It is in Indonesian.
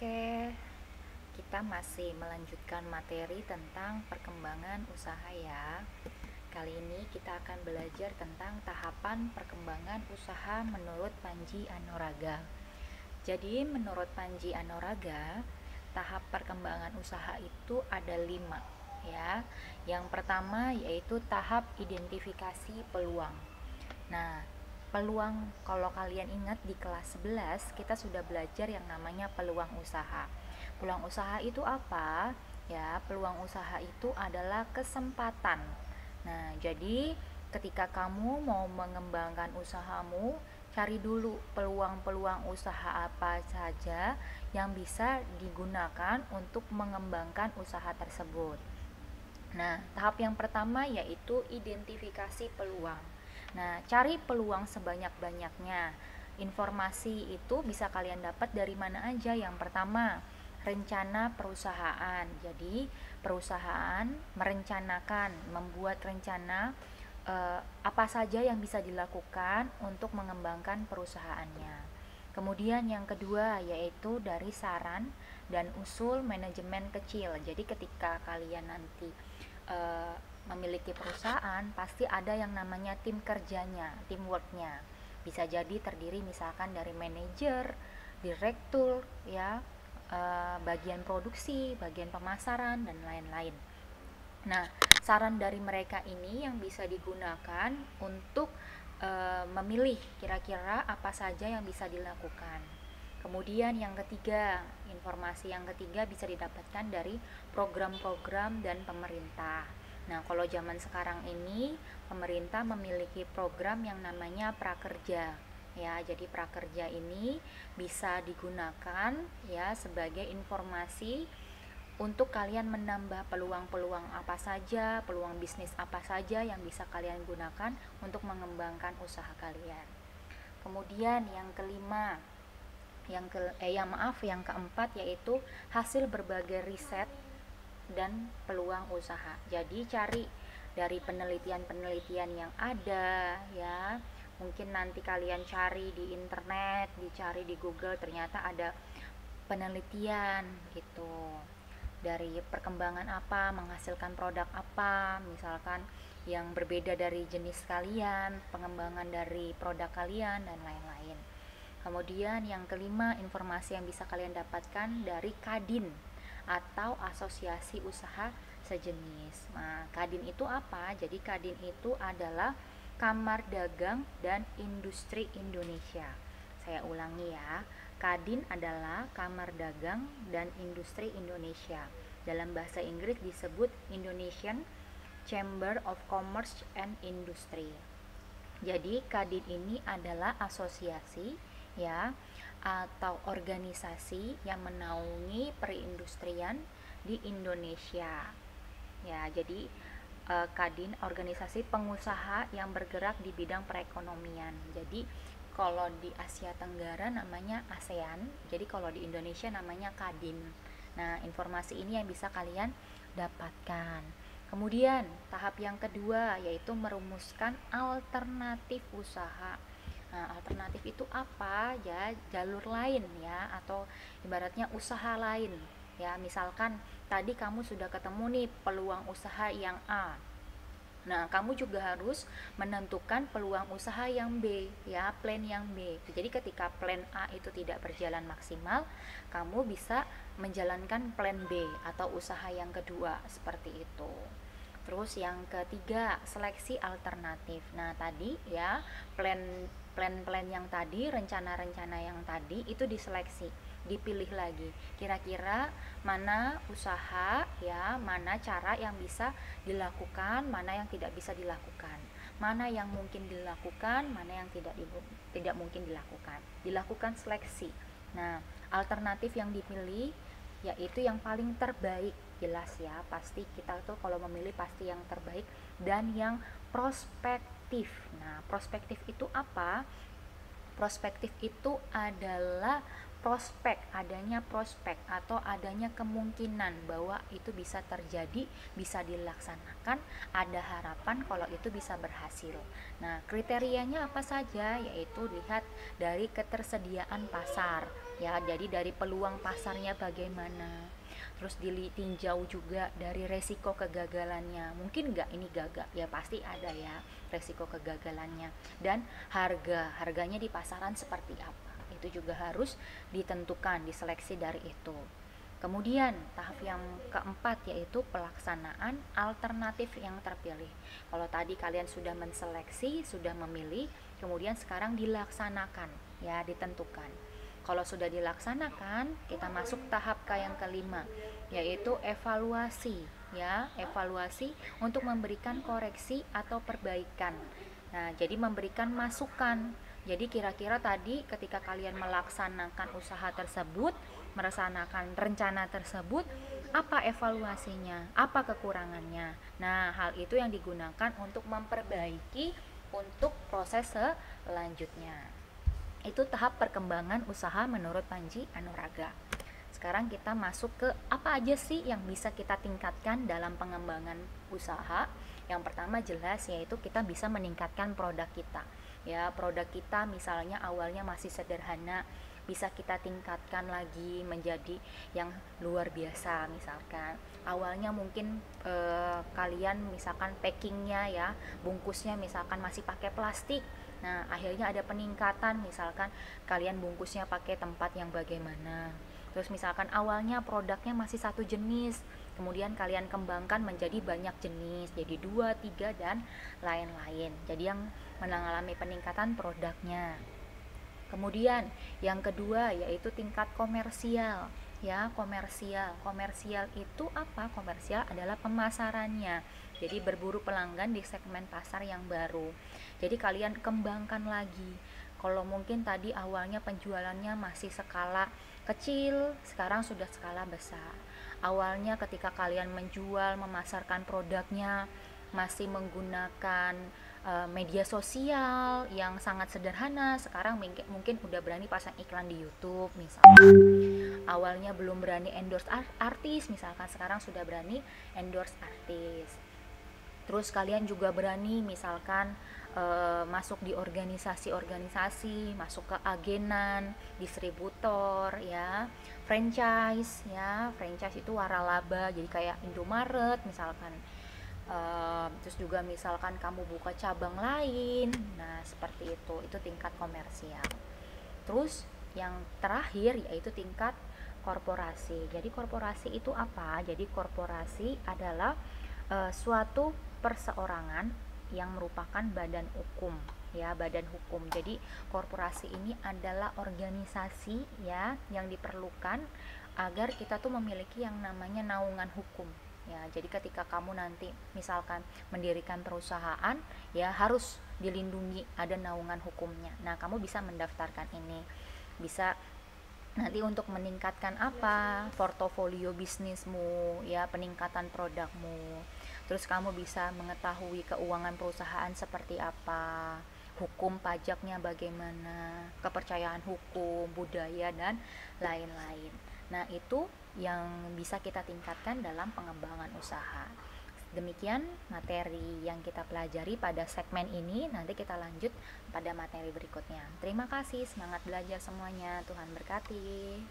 Oke, kita masih melanjutkan materi tentang perkembangan usaha ya. Kali ini kita akan belajar tentang tahapan perkembangan usaha menurut Panji Anuraga. Jadi menurut Panji Anuraga, tahap perkembangan usaha itu ada 5 ya. Yang pertama yaitu tahap identifikasi peluang. Nah, peluang, kalau kalian ingat di kelas 11 kita sudah belajar yang namanya peluang usaha. Peluang usaha itu apa? Ya, peluang usaha itu adalah kesempatan. Nah, jadi ketika kamu mau mengembangkan usahamu, cari dulu peluang-peluang usaha apa saja yang bisa digunakan untuk mengembangkan usaha tersebut. Nah, tahap yang pertama yaitu identifikasi peluang. Nah, cari peluang sebanyak-banyaknya. Informasi itu bisa kalian dapat dari mana aja. Yang pertama, rencana perusahaan. Jadi, perusahaan merencanakan, membuat rencana apa saja yang bisa dilakukan untuk mengembangkan perusahaannya. Kemudian yang kedua yaitu dari saran dan usul manajemen kecil. Jadi ketika kalian nanti memiliki perusahaan, pasti ada yang namanya tim kerjanya, teamworknya. Bisa jadi terdiri misalkan dari manajer, direktur, ya, bagian produksi, bagian pemasaran, dan lain-lain. Nah, saran dari mereka ini yang bisa digunakan untuk memilih kira-kira apa saja yang bisa dilakukan. Kemudian yang ketiga, informasi yang ketiga bisa didapatkan dari program-program dan pemerintah. Nah, kalau zaman sekarang ini pemerintah memiliki program yang namanya prakerja. Ya, jadi prakerja ini bisa digunakan ya sebagai informasi untuk kalian menambah peluang-peluang apa saja, peluang bisnis apa saja yang bisa kalian gunakan untuk mengembangkan usaha kalian. Kemudian yang kelima, yang keempat yaitu hasil berbagai riset dan peluang usaha. Jadi cari dari penelitian-penelitian yang ada ya. Mungkin nanti kalian cari di internet, dicari di Google, ternyata ada penelitian gitu. Dari perkembangan apa, menghasilkan produk apa, misalkan yang berbeda dari jenis kalian, pengembangan dari produk kalian dan lain-lain. Kemudian yang kelima, informasi yang bisa kalian dapatkan dari Kadin atau asosiasi usaha sejenis. Nah, Kadin itu apa? Jadi Kadin itu adalah Kamar Dagang dan Industri Indonesia. Saya ulangi ya. Kadin adalah Kamar Dagang dan Industri Indonesia. Dalam bahasa Inggris disebut Indonesian Chamber of Commerce and Industry. Jadi Kadin ini adalah asosiasi ya atau organisasi yang menaungi perindustrian di Indonesia. Ya, jadi Kadin organisasi pengusaha yang bergerak di bidang perekonomian. Jadi kalau di Asia Tenggara namanya ASEAN, jadi kalau di Indonesia namanya Kadin. Nah, informasi ini yang bisa kalian dapatkan. Kemudian tahap yang kedua yaitu merumuskan alternatif usaha. Nah, alternatif itu apa? Ya, jalur lain ya atau ibaratnya usaha lain. Ya, misalkan tadi kamu sudah ketemu nih peluang usaha yang A. Nah, kamu juga harus menentukan peluang usaha yang B, ya, plan yang B. Jadi ketika plan A itu tidak berjalan maksimal, kamu bisa menjalankan plan B atau usaha yang kedua, seperti itu. Terus yang ketiga, seleksi alternatif. Nah, tadi ya, plan-plan yang tadi, rencana-rencana yang tadi itu diseleksi, dipilih lagi. Kira-kira mana usaha ya, mana cara yang bisa dilakukan, mana yang tidak bisa dilakukan. Mana yang mungkin dilakukan, mana yang tidak mungkin dilakukan. Dilakukan seleksi. Nah, alternatif yang dipilih yaitu yang paling terbaik, jelas ya, pasti kita tuh kalau memilih pasti yang terbaik dan yang prospektif. Nah, prospektif itu apa? Prospektif itu adalah prospek atau adanya kemungkinan bahwa itu bisa terjadi, bisa dilaksanakan, ada harapan kalau itu bisa berhasil. Nah, kriterianya apa saja? Yaitu lihat dari ketersediaan pasar, ya. Jadi dari peluang pasarnya bagaimana. Terus ditinjau juga dari resiko kegagalannya. Mungkin nggak ini gagal? Ya pasti ada ya resiko kegagalannya. Dan harganya di pasaran seperti apa? Itu juga harus ditentukan, diseleksi dari itu. Kemudian tahap yang keempat yaitu pelaksanaan alternatif yang terpilih. Kalau tadi kalian sudah menseleksi, sudah memilih, kemudian sekarang dilaksanakan, ya, ditentukan. Kalau sudah dilaksanakan, kita masuk tahap yang kelima, yaitu evaluasi, ya, evaluasi untuk memberikan koreksi atau perbaikan. Nah, jadi memberikan masukan. Jadi kira-kira tadi ketika kalian melaksanakan usaha tersebut, melaksanakan rencana tersebut, apa evaluasinya, apa kekurangannya. Nah, hal itu yang digunakan untuk memperbaiki untuk proses selanjutnya. Itu tahap perkembangan usaha menurut Panji Anuradha. Sekarang kita masuk ke apa aja sih yang bisa kita tingkatkan dalam pengembangan usaha. Yang pertama jelas yaitu kita bisa meningkatkan produk kita. Ya, produk kita misalnya awalnya masih sederhana, bisa kita tingkatkan lagi menjadi yang luar biasa. Misalkan awalnya mungkin kalian misalkan packingnya, ya, bungkusnya misalkan masih pakai plastik. Nah, akhirnya ada peningkatan, misalkan kalian bungkusnya pakai tempat yang bagaimana. Terus misalkan awalnya produknya masih satu jenis, kemudian kalian kembangkan menjadi banyak jenis, jadi 2, 3 dan lain-lain. Jadi yang mengalami peningkatan produknya. Kemudian yang kedua yaitu tingkat komersial. Ya, komersial itu apa? Komersial adalah pemasarannya. Jadi berburu pelanggan di segmen pasar yang baru. Jadi kalian kembangkan lagi. Kalau mungkin tadi awalnya penjualannya masih skala kecil, sekarang sudah skala besar. Awalnya ketika kalian menjual, memasarkan produknya masih menggunakan media sosial yang sangat sederhana, sekarang mungkin udah berani pasang iklan di YouTube misalnya. Awalnya belum berani endorse artis, misalkan sekarang sudah berani endorse artis. Terus kalian juga berani misalkan masuk di organisasi-organisasi, masuk ke agenan, distributor, ya, franchise, ya, franchise itu waralaba, jadi kayak Indomaret misalkan. Terus juga misalkan kamu buka cabang lain, nah seperti itu tingkat komersial. Terus yang terakhir yaitu tingkat korporasi. Jadi korporasi itu apa? Jadi korporasi adalah suatu perseorangan yang merupakan badan hukum, ya, badan hukum. Jadi korporasi ini adalah organisasi, ya, yang diperlukan agar kita tuh memiliki yang namanya naungan hukum. Ya, jadi ketika kamu nanti misalkan mendirikan perusahaan, ya harus dilindungi, ada naungan hukumnya. Nah, kamu bisa mendaftarkan ini. Bisa nanti untuk meningkatkan apa? Portofolio bisnismu, ya, peningkatan produkmu. Terus kamu bisa mengetahui keuangan perusahaan seperti apa, hukum pajaknya bagaimana, kepercayaan hukum, budaya dan lain-lain. Nah, itu yang bisa kita tingkatkan dalam pengembangan usaha. Demikian materi yang kita pelajari pada segmen ini. Nanti kita lanjut pada materi berikutnya. Terima kasih, semangat belajar semuanya. Tuhan berkati.